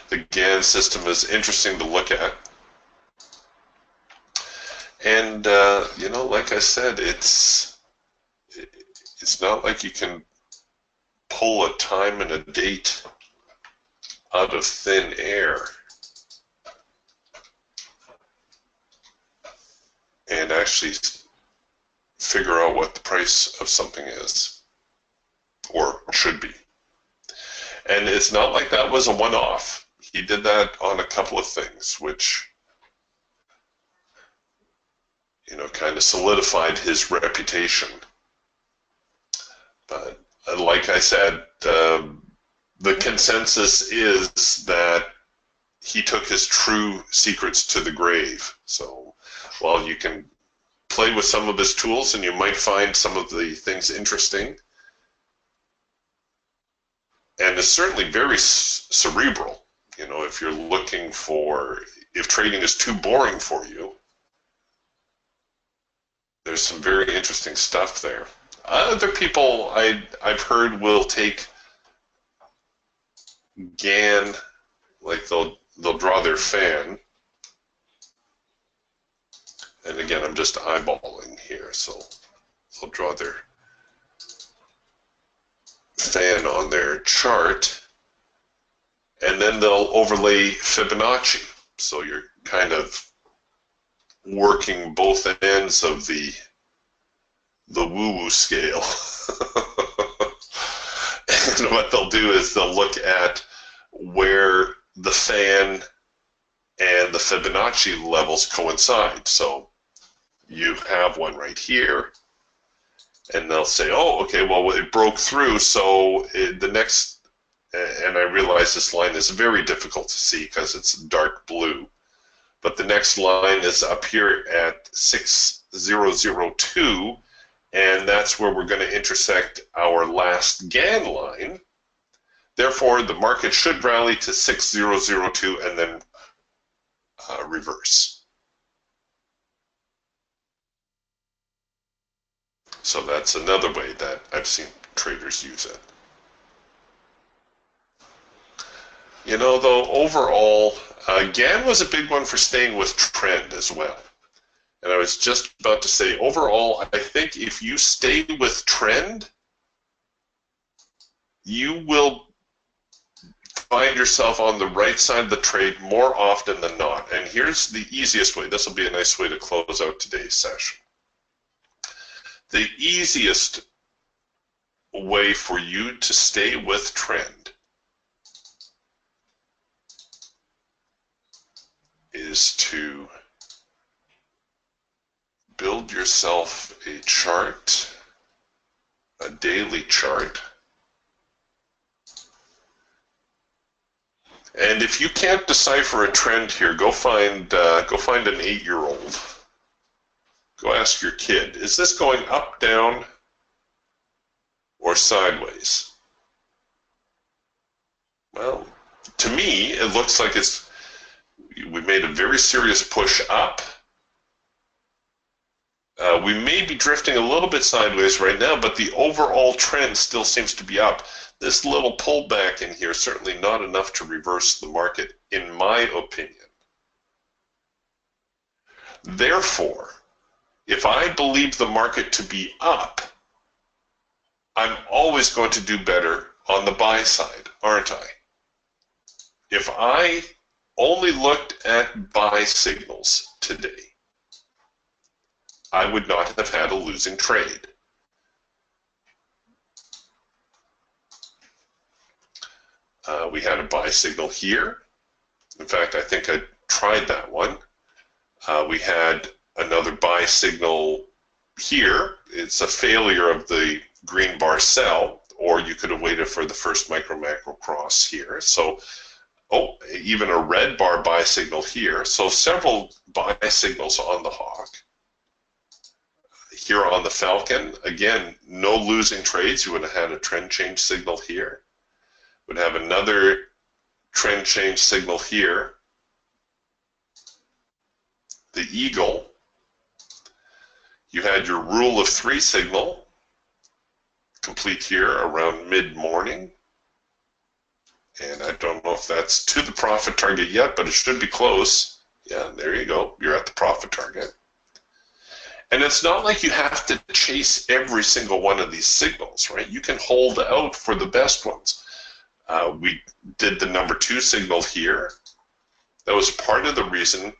the Gann system is interesting to look at. And, like I said, it's not like you can pull a time and a date out of thin air and actually figure out what the price of something is or should be. And it's not like that was a one-off. He did that on a couple of things, which, kind of solidified his reputation. But like I said, the consensus is that he took his true secrets to the grave. So while you can play with some of his tools and you might find some of the things interesting, and it's certainly very cerebral. If you're looking for, if trading is too boring for you, there's some very interesting stuff there. Other people I've heard will take Gann, like they'll draw their fan, and again I'm just eyeballing here, so they'll draw their fan on their chart, and then they'll overlay Fibonacci. So you're kind of working both ends of the woo-woo scale. And what they'll do is they'll look at where the fan and the Fibonacci levels coincide. So you have one right here, and they'll say, oh, okay, well, it broke through, so the next, and I realize this line is very difficult to see because it's dark blue, but the next line is up here at 6002, and that's where we're going to intersect our last Gann line. Therefore, the market should rally to 6002 and then reverse. So that's another way that I've seen traders use it. You know, though, overall, Gann was a big one for staying with trend as well. And I was just about to say, overall, I think if you stay with trend, you will find yourself on the right side of the trade more often than not. And here's the easiest way. This will be a nice way to close out today's session. The easiest way for you to stay with trend is to build yourself a chart, a daily chart. And if you can't decipher a trend here, go find an 8-year-old. Go ask your kid, is this going up, down, or sideways? Well, to me, it looks like we made a very serious push up. We may be drifting a little bit sideways right now, but the overall trend still seems to be up. This little pullback in here, certainly not enough to reverse the market, in my opinion. Therefore, if I believe the market to be up, I'm always going to do better on the buy side, aren't I? If I only looked at buy signals today, I would not have had a losing trade. We had a buy signal here. In fact, I think I tried that one. We had another buy signal here. It's a failure of the green bar sell, or you could have waited for the first micro-macro cross here. So, oh, even a red bar buy signal here. So several buy signals on the hawk. Here on the Falcon, again, no losing trades. You would have had a trend change signal here. Would have another trend change signal here. The Eagle, you had your rule of 3 signal complete here around mid-morning. And I don't know if that's to the profit target yet, but it should be close. Yeah, there you go. You're at the profit target. And it's not like you have to chase every single one of these signals, right? You can hold out for the best ones. We did the number 2 signal here. That was part of the reason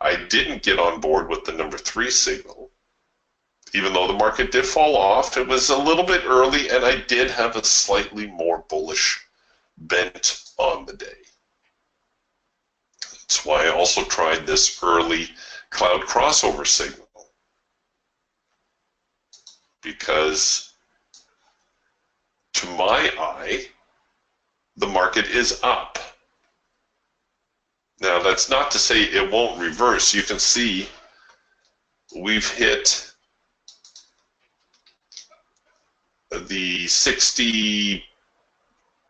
I didn't get on board with the number 3 signal. Even though the market did fall off, it was a little bit early, and I did have a slightly more bullish bent on the day. That's why I also tried this early cloud crossover signal. Because to my eye, the market is up. Now, that's not to say it won't reverse. You can see we've hit the 60,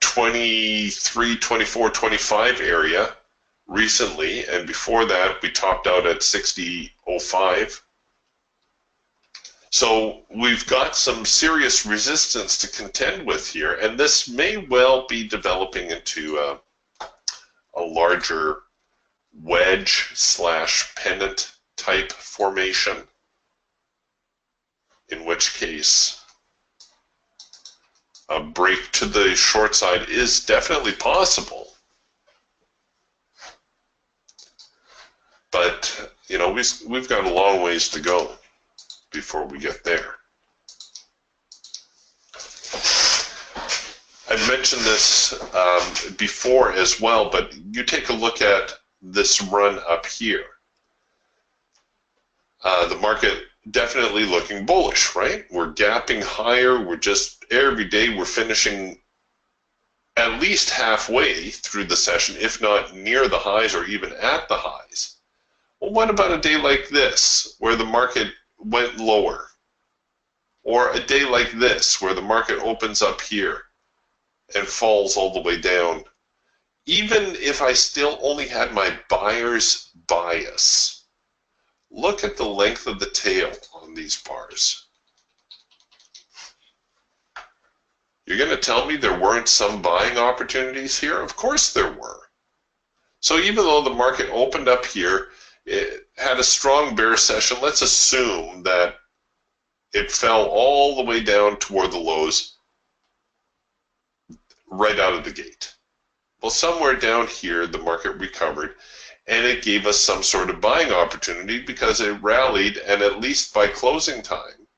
23, 24, 25 area recently, and before that we topped out at 60.05. So we've got some serious resistance to contend with here, and this may well be developing into a larger wedge / pennant type formation, in which case a break to the short side is definitely possible. But, you know, we've got a long ways to go before we get there. I've mentioned this before as well, but you take a look at this run up here. The market definitely looking bullish, right? We're gapping higher. We're just every day we're finishing at least halfway through the session, if not near the highs or even at the highs. Well, what about a day like this where the market went lower? Or a day like this where the market opens up here and falls all the way down? Even if I still only had my buyer's bias, look at the length of the tail on these bars. You're going to tell me there weren't some buying opportunities here? Of course there were. So even though the market opened up here, it had a strong bear session, let's assume that it fell all the way down toward the lows right out of the gate. Well, somewhere down here, the market recovered, and it gave us some sort of buying opportunity because it rallied, and at least by closing time,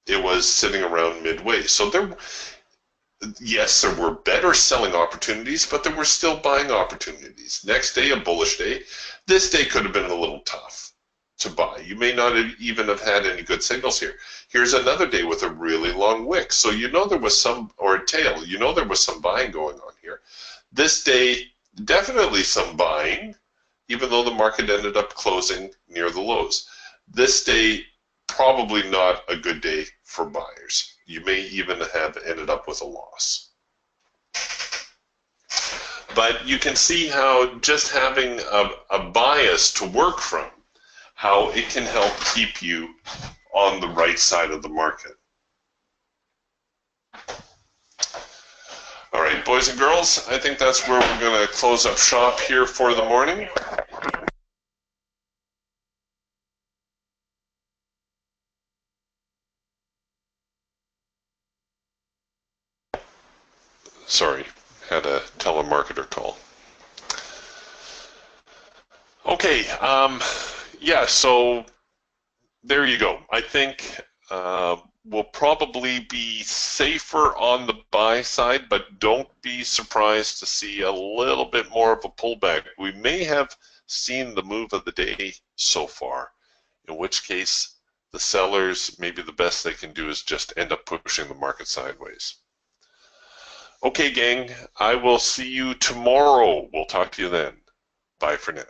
it was sitting around midway. So yes, there were better selling opportunities, but there were still buying opportunities. Next day, a bullish day. This day could have been a little tough to buy. You may not even have had any good signals here. Here's another day with a really long wick. So you know there was some, or a tail, you know there was some buying going on here. This day, definitely some buying, even though the market ended up closing near the lows. This day, probably not a good day for buyers. You may even have ended up with a loss. But you can see how just having a bias to work from, how it can help keep you on the right side of the market. All right, boys and girls, I think that's where we're going to close up shop here for the morning. Sorry, had a telemarketer call. Okay, yeah, so there you go. I think we'll probably be safer on the buy side, but don't be surprised to see a little bit more of a pullback. We may have seen the move of the day so far, in which case the sellers, maybe the best they can do is just end up pushing the market sideways. Okay, gang, I will see you tomorrow. We'll talk to you then. Bye for now.